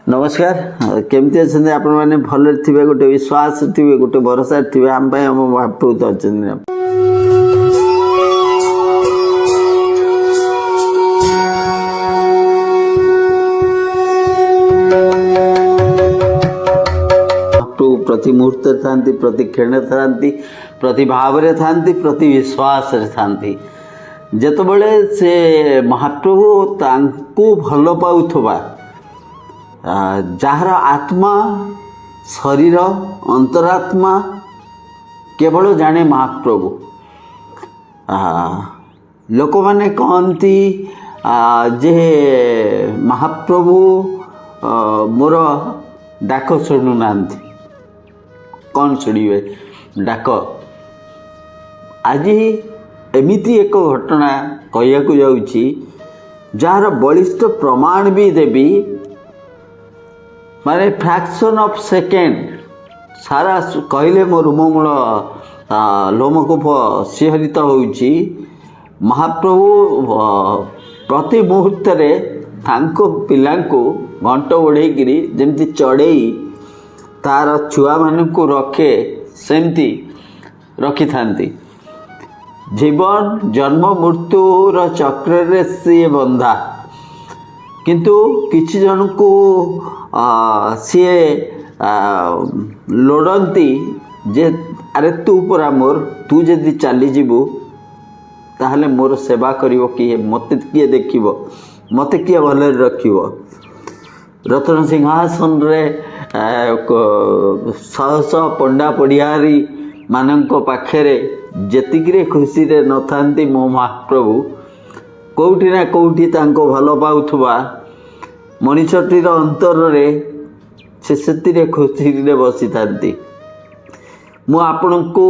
नमस्कार केमती अच्छे आपण मैंने भल थे गोटे विश्वास थे गोटे भरोसा थे आम आम महाप्रभु तो अच्छे महाप्रभु प्रति मुहूर्त था प्रति क्षण था प्रति भाव था प्रति विश्वास था जितेबले से महाप्रभु तांको भल पाउथबा जार आत्मा शरीर अंतरात्मा केवल जाने महाप्रभु लोक माने कहती जे महाप्रभु मोर डाक शुणु ना कौन शुणवे डाक आज एमिती एक घटना कहू जाऊँगी जार बलिष्ठ प्रमाण भी देवी माने फ्रैक्शन ऑफ सेकेंड सारा कहले मो रोममूल लोमकूप शिहरित होउची महाप्रभु प्रति मुहूर्त तांको पिलांको घंट ओढ़ेकरी जमती चढ़ई तार छुआ मानू रखे सेमती रखि थांती जीवन जन्म मृत्युर चक्र सी बंधा किंतु किछि जन को सी लोड़ती जे अरे तू परा मोर तू जदि चली जीवु ताहले मोर सेवा करिवो किए मते किए देखिवो मते किए भले रखिवो रतन सिंहासन रे शह शह पंडा पढ़ियारी मानक पाखे जेतिकी खुशी रे न थांती मो महाप्रभु कौटी ना कौटी तांको भल पाउथबा मनीषटीर अंतर रे से खुशी रे बसी थांती मु आपण को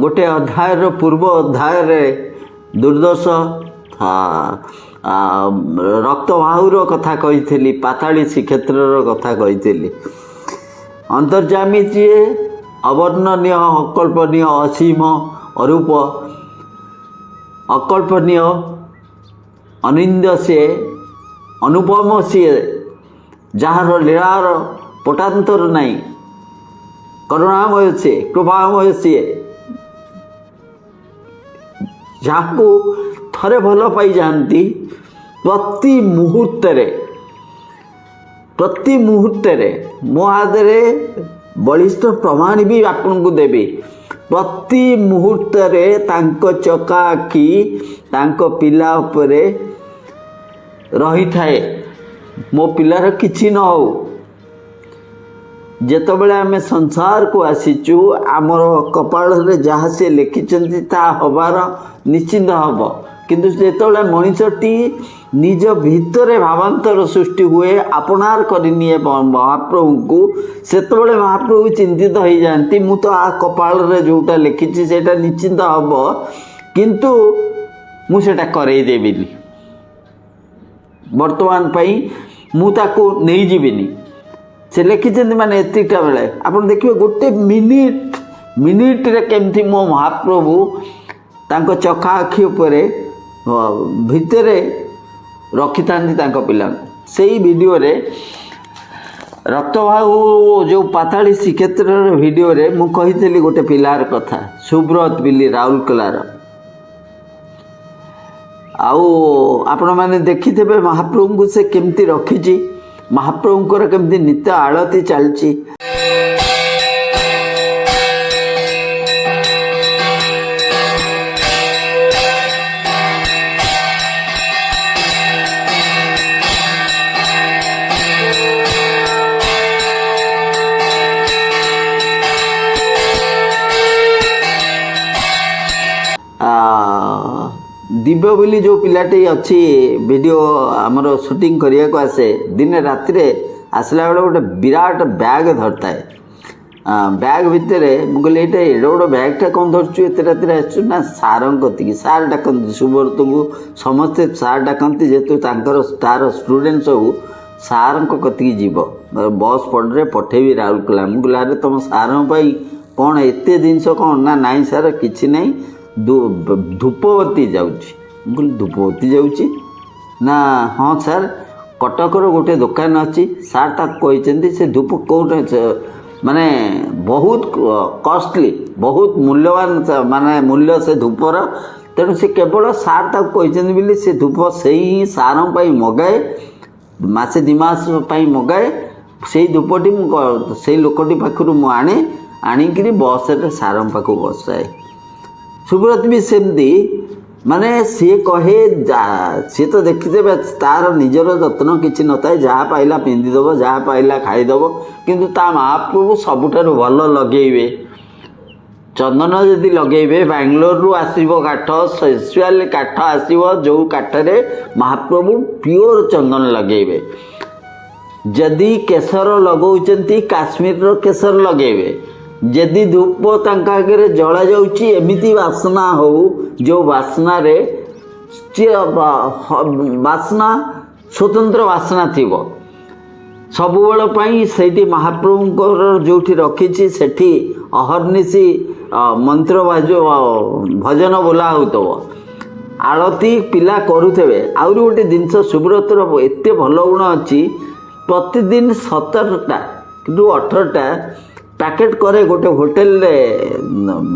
गोटे अध्याय पूर्व अध्याय रे दुर्दश रक्तवाहुर कथा कही पाताली श्रीक्षेत्र कथा कही अंतर्जामी जी अवर्णनीय अकल्पनीय असीम अरूप अकल्पनीय अनिंद्य सी अनुपम सी जार लीलार पटांतर नहीं करुणामय सी कृपामय सी जहाँ थरे भल पाई जाती प्रति मुहूर्त मो हाथ बलिष्ठ प्रमाण भी आपन को देवी प्रति मुहूर्त तांको चका आखि तांको पिला उपरे रही थाए मो पिलार किछि न हो जेतबेले आमे संसार को आसीचु आमर कपाल रे जहाँ से लिखिचंती ता हबार निश्चिंत हब किंतु जेतबेले मनीषटी निज भितरे भावांतर सृष्टि हुए आपनार करनिए महाप्रभु को सेतबेले महाप्रभु चिंतित हो जाती मु तो आ कपाल रे जोटा लिखिची सेटा निश्चिंत हब किंतु मु सेटा करई देबिनी वर्तमान पई मु ताको नहीं जीविनी से लिखिचंती माने एतिका बेले आपण देखिबे गोटे मिनिट रे केमथि मो महाप्रभु तांको चखा आखि उपरे भितरे रखि थांती तांको पिला सेही वीडियो रे रक्तवाहु जो पाताली श्रीक्षेत्र वीडियो रे मु कहितली गोटे पिलार कथा सुब्रत बिली राउरकेलार आउ आपण माने देखिथे महाप्रभु को से केमती रखिची महाप्रभुंकर केमती नित्य आळती चलची दिव्य बोली जो पिलाटी अच्छी वीडियो आमर शूटिंग करिया को आसे दिन राति रे आसला बेले गोटे विराट बैग धरता है बैग भितर मुझे ये गोटे बैगटा कौन धरचु एत राति आसु ना सार कति सार डाकती सुब्रत को समस्ते सार डाकती जेहेतु तार स्टूडेंट सब सार कति जीव बस पड़े पठेबी राउरकेला मुझे अरे तुम सार कौन एत जिनस कौन ना नाई सार कि नहीं धूपवती जाऊँगी धूपवती जाऊँगी ना हाँ सर कटकर गोटे दुकान अच्छी सार तक कहते से धूप कौटे माने बहुत कॉस्टली बहुत मूल्यवान माने मूल्य से धूपर तेणु से केवल सार तक कहते बोली से धूप से ही सार मगाए मासे दि मास मगाए से धूपटी से लोकटी पाखु आने आणिक बस सार पाख बसाए सुब्रत भी सेमती माने सी कहे सी तो देखिदे तार निजर जत्न किसी न था जहाँ पाइला पिंधिदेव जहाँ पाइला खाईदेव किंतु ता महाप्रभु सबुठारु भल लगेबे चंदन जदि लगेबे बांग्लोर आसो काठ स्पेशल काठ आसो जो काठरे महाप्रभु प्योर चंदन लगेबे जदि केसर लगौचंती काश्मीर केसर लगेबे जदि धूप तांका आगे जला जाउची एमिति वासना हो जो वासना रे वासना स्वतंत्र वासना थिबो सबुबेल पई सेठी महाप्रभुंकर जोठी रखिछि सेठी अहर्निशी मंत्र भजन बोला होतबो आरती पिला करूथेबे आउरी गोटे जिनस सुब्रतर एते भल गुण अछि प्रतिदिन 17टा किंतु 18टा पैकेट करे गोटे होटेल रे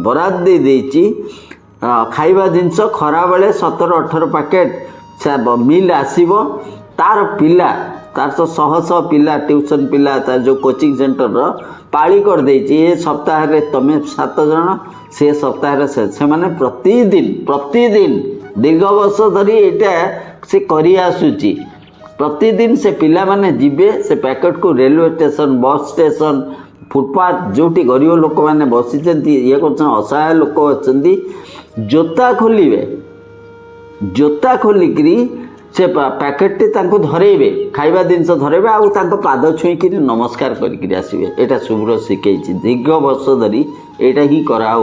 बराद दे देछि खाइबा जिनस खरा बेले 17-18 पैकेट मिल आसीबो तार पिला तार तो शह पिला ट्यूशन पिला तार जो कोचिंग सेंटर रो पाली कर देछि ए सप्ताह रे तमे 7 जन से सप्ताह रे से माने प्रतिदिन दीर्घ वर्ष धरी एटा से करी आसुची प्रतिदिन से पिला माने जिबे से पैकेट को railway station bus station footpath जोटी गरीब लोक मैंने बसी ये कर असहाय लोक अच्छा जोता खोलिकी से पैकेट धरेबे खाइबा जिनस धरेबे आउ पाद छुईक नमस्कार करके आसबे यहाँ शुभ्र शिखई दीर्घ वर्ष धरी यहाँ ही करा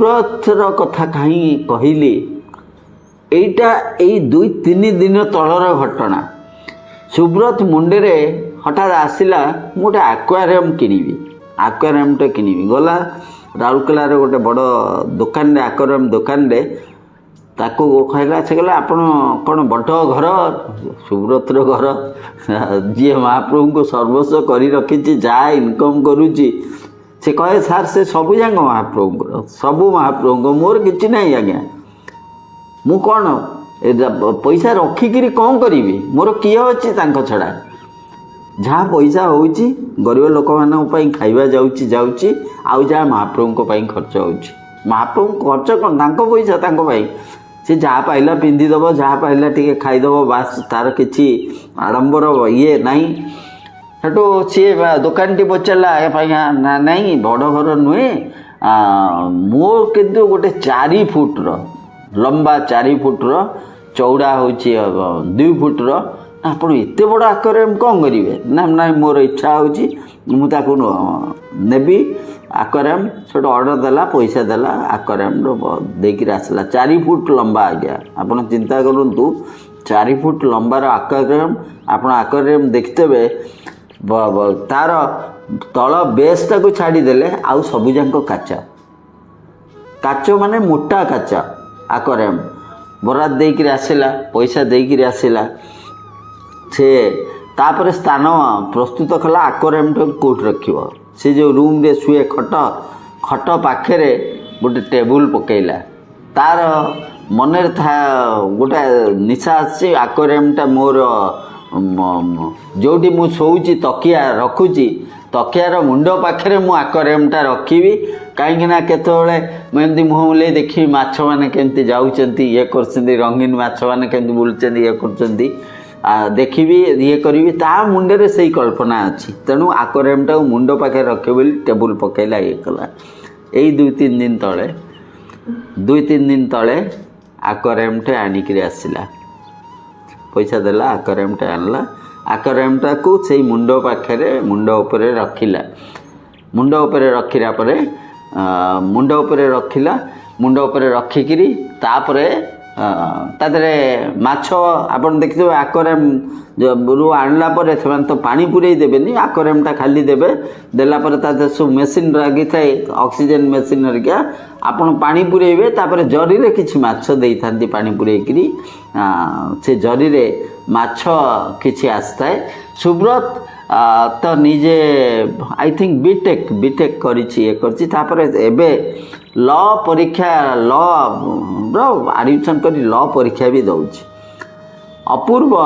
सुब्रतर कथा कहीं कहली एटा यही 2-3 दिन तलर घटना सुब्रत मुंडे हठात आसला गोटे आक्वारियम किनिबी आक्वारियमटे किनिबी गला राउरकेला गोटे बड़ दुकान रे आक्वारियम दुकान रे ताको कहला से कहला आपण कौन बड़ घर सुब्रतर घर जी महाप्रभु को सर्वस्व करी रखी जहाँ इनकम करुच्ची से कहे सार से सबू जाक महाप्रभु सबू महाप्रभु मोर किसी ना आज्ञा मु कौन पैसा रखिकी कौन करी मोर किए अच्छी छड़ा जहाँ पैसा हो गरीब लोक मान खाइबा जाऊँगी आउ जहाँ महाप्रभु खर्च हो महाप्रभु खर्च कौन पैसा सी जहाँ पाइला पिंधिदेव जहाँ पाइला टे खाईदेव बास तार किसी आडंबर ये नहीं हेटू सी दुकान टी पचारा ना नहीं बड़ घर नुहे मोर किंतु गोटे 4 फुट लंबा 4 फुट चौड़ा हो 2 फुट आप एत बड़ आक्वारियम कौन करेंगे ना ना मोर इच्छा हो नेबी आक्वारियम से ऑर्डर देला पैसा देला आक्वारियम देकर आसला 4 फुट लंबा आज्ञा आप चिंता करूँ 4 फुट लंबार आक्वारियम आप आक्वारियम देखते तार तल बेसटा को छाड़ीदेले आउ सबुजाक काच काच माने मोटा काच आक्वारियम बराद देकर आसला पैसा देकर आसला से तापर स्थान प्रस्तुत कला आक्वारियम कोट रखिबो से जो रूम रे शुए खट खट पाखे गोटे टेबुल पकेला तार मन था गोटे निशा आसी आक्वारियमटा मोर जोटी मु शोची तकिया रखुची तकियार मुंड पाखे मु आक्वारियमटा रखी कहीं केतले मुझे मुँह बुले देखी माछ मैंने केमती जाऊँच ये कर रंगीन माछ मैंने केमती बुलूँ ये कर देखी ये करी ता मुंडे से कल्पना अच्छी तेणु आक्वारियमटा मुंड पाखे रखे बोली टेबुल पकेला ये कला यही 2-3 दिन तले 2-3 दिन तले आक्वारियमटे आनिक आसला पैसा देला आक्वेरियमटा आनला आक्वेरियमटा को से मुंड पाखे मुंड उपरे रखिला मुंड उपरे रखिला परे मुंड उपरे रखिला मुंड उपरे रखिकी तापरे तादरे माछ आपन देखिथे आक्वेरियम रु आणला परे से तो पानी पुरई देबेनी आक्वेरियमटा खाली देबे देला परे तादे सब मेसिन लागी थाए ऑक्सीजन मेसिन हरिका आपन पानी पुरैबे तापरे जरी रे किछि माछ देई थांती पानी पुरैकिरी से जरी रे माछ किछि आस्ताए सुब्रत तो निजे आई थिंक बीटेक करिछि ए करछि तापरे एबे लॉ परीक्षा लॉ एडमिशन करी लॉ परीक्षा भी दउछि अपूर्व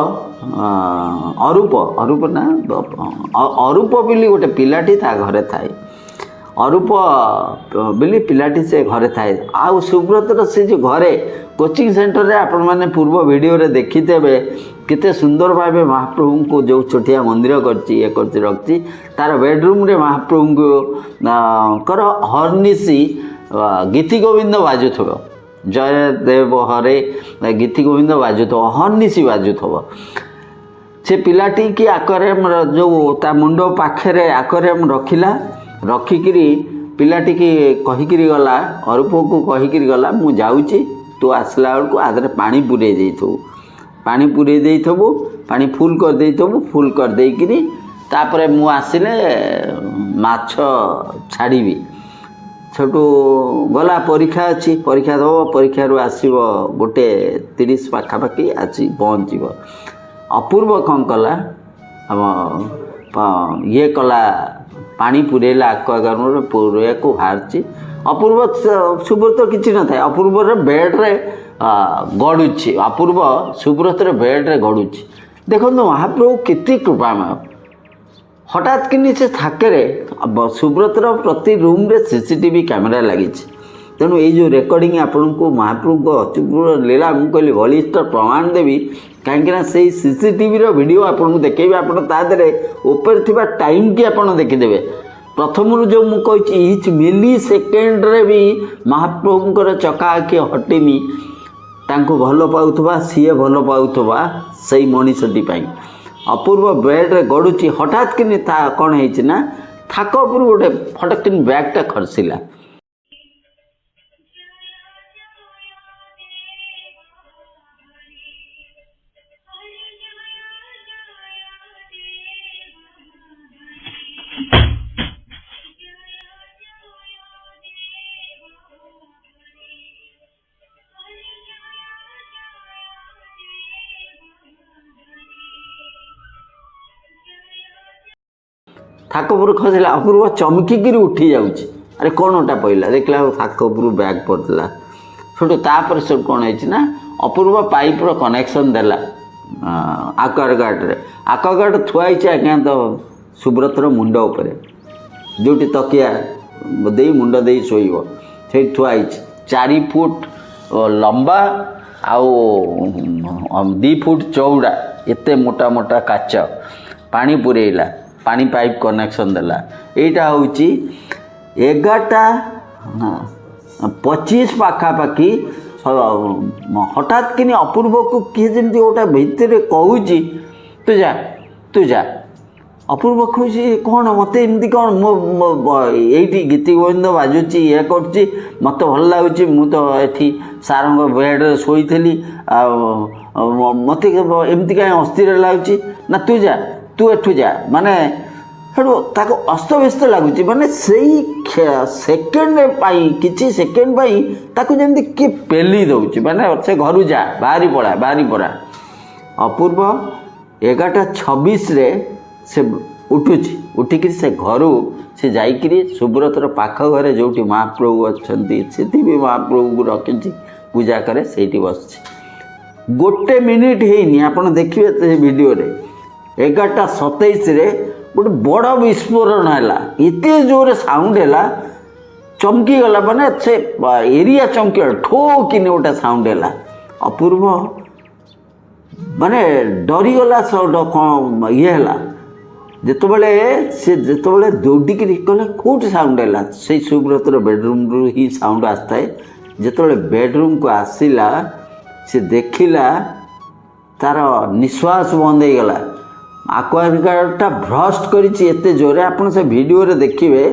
अरूप ना अरूप बिली गोटे पिलाटी था घरे थाए अरूप बिली पिलाटी से घरे थाए आउ सुब्रतर से जो घरे कोचिंग सेंटर रे आपण माने पूर्व वीडियो रे देखितेबे केते सुंदर भावे महाप्रभु को जो छोटिया मंदिर करछि ए करछि रखछि तार बेडरूम रे महाप्रभु को कर हरनिसी गीति गोविंद बाजुथबो जय देव हरे गीति गोविंद बाजुथबो हरनिसी बाजुथबो से पिलाटी की आक्वेरियम जो ता मुंड पाखे आक्वेरियम रखिला रखिकी पिलाटी की कहीकि गला अरूप को कहीकि गला मु जाऊँगी तू आसला बेलू आधे पानी पूरे देथबू पानी पूरे देथबू पानी फुल कर देथबू फुल कर देकरी तापरे मु आसिले माछ छाड़ी छोटू गला परीक्षा अच्छी परीक्षा दब परीक्षा रू आसब गोटे 30 पाखापाखि आसी पहुँचब अपूर्व कौन कला हम ये कला पानी पुरेला आक्वागार्ड पुरे को बाहर अपूर्व सुब्रत किसी न था अपूर्वर बेड्रे गड़ुची अपूर्व सुब्रत बेड्रे गड़ुची देखो महाप्रभु केते कृपामय हठात कि से थाके सुब्रतर प्रति रूम रे सीसीटीवी कैमेरा लगी तेणु ये जो रेकर्डिंग आपण को महाप्रभु को अचूक लीला मुझे कहली बलिष्ठ प्रमाण देवी कहीं से सीसीटीवी वीडियो आपको देखेबी आपरे ऊपर थी टाइम की आप देखीदे प्रथम जो मुझे इच मिली सेकेंड रे भी महाप्रभुंर चका आखि हटिनी तांको भल पाउथबा सीए भल पाउथबा सही मनीषटी अपूर्व बेड्रे गड़ुची हठात कि कौन है थाक उपर गोटे फटकिन बैगटा खर्सिला थाक उपर खसला अपूर्व चमकिकी उठी जाऊँगी अरे कौनटा पड़ा देखला थाक उपर बैग पड़ता छोटू तापर सब कौन है अपूर्व पाइपर कनेक्शन देला आक्वागार्ड थुआई आज्ञा तो सुब्रतर मुंड उपर जो तकिया दे मुंड दे शोब से थुआई 4 फुट लंबा आउ 2 फुट चौड़ा एते मोटा मोटा काच पानी पुरेला पानी पाइप कनेक्शन देला एटा होची 11:25 पाखापाखि हठात कि अपूर्व को किए जमी गोटा भितर कहूँ तू जा अपूर्व कहूँ कौन मत एमती कौन ये गीति गोविंद बाजुची ये कर मत भल लगुच मु तो ये सार बेड्रे शोली मत एमती कहीं अस्थिर लगुच ना तू एठू जा माने ताको अस्तव्यस्त लगुच माने सेकेंड किसी सेकेंड ताको जमी किए पेली दौर माने से घर जा बाहरी पड़ा अपूर्व 11:26 से उठुची उठिक से घर से जाकि सुब्रतर पाख घरे जो महाप्रभु अच्छा से भी महाप्रभु को रखी पूजा करे से बस गोटे मिनिट है आप देखिए वीडियो रे 11:27 गोटे बड़ विस्फोरण है एत जोर साउंड है चमकी गला माने से एरिया चमकी ठो कि गोटे साउंड है अपूर्व माने डरीगला कौन ये है जितेबले से जितेबले दौड़िक कहला कौट साउंड है से सुब्रतर बेडरूम रू ही साउंड आसता है जितेबले बेडरूम को आसला से देखला तार निश्वास बंद हो गला आक्वागार्डटा भ्रस्ट करिछि एते जोरे आपण से वीडियो रे देखिबे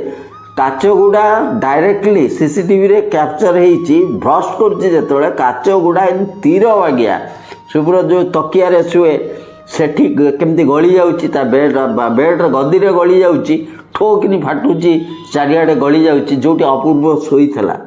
काच गुड़ा डायरेक्टली सीसीटीवी रे कैप्चर होइछि भ्रस्ट करछि जेतबेले काच गुड़ा तीर बागिया सुब्रत जो तकिया रे शुए सेठी केमती गली जाउछि ता बेड गदी रे गली जाउछि ठोकनी फाटुछि चारियाडे गली जाउछि जोटी अपूर्व सोईथला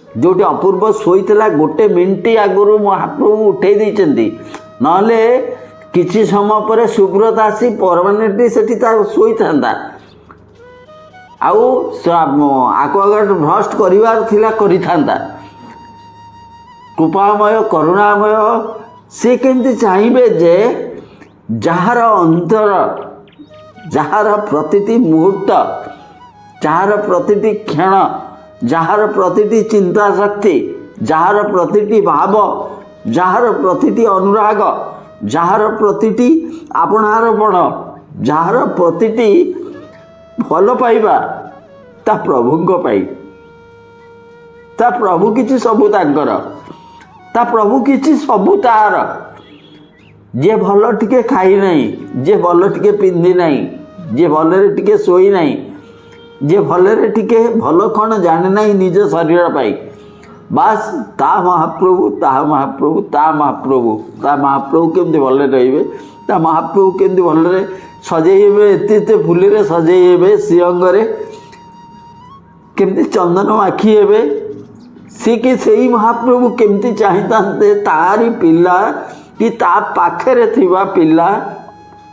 जोटी अपूर्व शोईला गोटे मिनिट आगु महाप्रभु उठे देइचंती नहले किछि समय पर सुब्रत आसी परमानेंटली सेठी शोई था आउ आक्वागार्ड भ्रस्ट करिवार थिला करि थांता कृपामय करुणामय से केमती चाहिए जे जहार अंतर जहार प्रतिटी मुहूर्त जहार प्रतिटी क्षण जहार प्रतिटी चिंता शक्ति जहार प्रतिटी भाव जहार प्रतिटी अनुराग जहार प्रतिटी आपणारपण जहार प्रतिटी भल पाइबा ता प्रभुंक पाई ता प्रभु किछि सबु तांकर ता प्रभु किछि सबु तार जे भल टिके खाई नहीं जे भल टिके पिंधि नहीं जे भलरे टिके सोई नहीं जे भलरे टिके भल कौन जाने नहीं निज शरीर पाई बास ता महाप्रभु ता महाप्रभु ता महाप्रभु ता महाप्रभु केमती भल रहिबे ता महाप्रभु केमती भलरे सजेइबे एते फुले सजेइबे श्रीअंगरे केमती चंदन माखी हेबे सी कि सेई महाप्रभु केमती चाहिए तारी पिला कि ता पाखरे थिबा पिला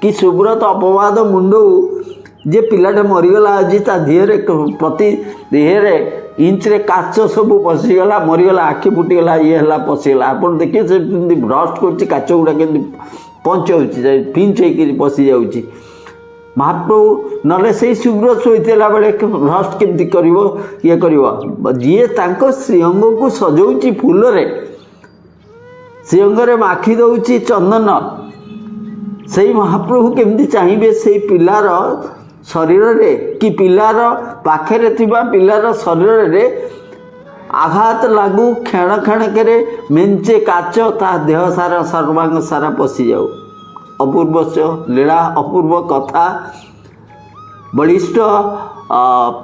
कि सुब्रत अपवाद मुंडू जे पिलाटे मरीगला आज ता देहरे प्रति देहरे इंच रे काच सब पशिगला मरीगला आखि फुटीगला ये है पशिगला आप देखिए से भ्रस्ट कर काच गुड़ा के पंच हो पिंच हो पशि जाऊँगी महाप्रभु नले से सुब्रत शोला बेले भ्रस्ट केमती कर ये कर जी श्रीअंग को सजाऊँ फूल श्रीअंग माखी दौची चंदन से महाप्रभु केमती चाहिए से पिलार शरीर रे कि पिलार पाखरे थिबा पिलार शरीर रे आघात लागू क्षण क्षणक मेंचे काच ता देह सारा सर्वांग सारा पशि जाऊ अपूर्व लीला अपूर्व कथा बलिष्ठ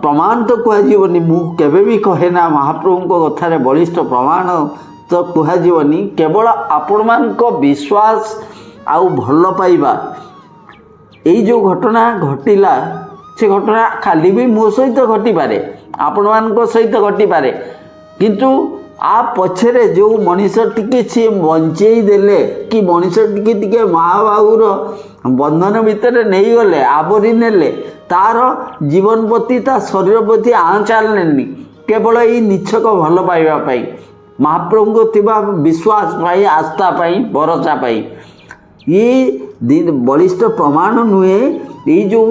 प्रमाण तो कहजनी मुझे भी कहे ना महाप्रभु कथार बलिष्ठ प्रमाण तो कहजनी केवल आपण मान विश्वास आउ भल पाइबा यही जो घटना घटिला से घटना खाली भी मो सहित घटी पारे आपण मान सहित घटी पारे किंतु आ पछरे जो मनीष टिके सी बंचई देले कि मनीष टिके टिके माँ बाबूर बंधन भितर नहीं गले आवरी नेले तार जीवन प्रति ता शरीर प्रति आँचाल नेनी केवल यही निछक भल पाइबा पाई महाप्रभु को थिबा विश्वास पाई आस्था पाई भरोसा पाई ये बलिष्ठ प्रमाण नुहे ये जो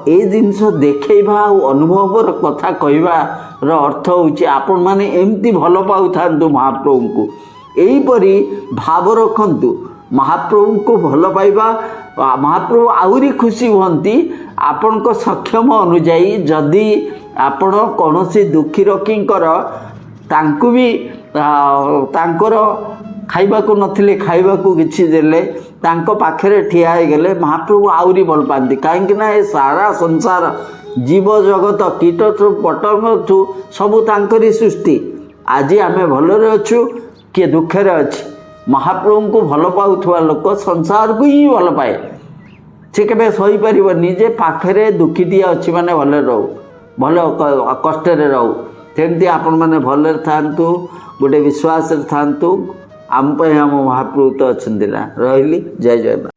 ए जिनस देखा अनुभवर कथा कहबार अर्थ होची आपण माने एमती भल पाऊ थांतु महाप्रभु को यहीपरी भाव रखंतु महाप्रभु को भल पाइबा महाप्रभु आउरी खुशी हुंती आपण को सक्षम अनुजाई जदि आपण कौनसी दुखी रखींकर तांकु भी तांकर खाइबा को नथिले खाइबा को किछि देले तांको पाखरे ठिया हो गले महाप्रभु आउरी भल पाती कहीं ना ये सारा संसार जीव जगत कीट ठू पतंग ठू सबू तांकरी सृष्टि आज आमे भलरे अच्छु किए दुखे अच्छी महाप्रभु को भल पाउथुवा लोक संसार को ही भल पाए से केबे सही परिबनी जे पाखरे दुखीटी अच्छी माने भले रहू भल कष्ट रहू सेमती आपण माने भलरे थांतु गोटे विश्वास थांतु आम महाप्रभु तो अच्छा रही जय जय।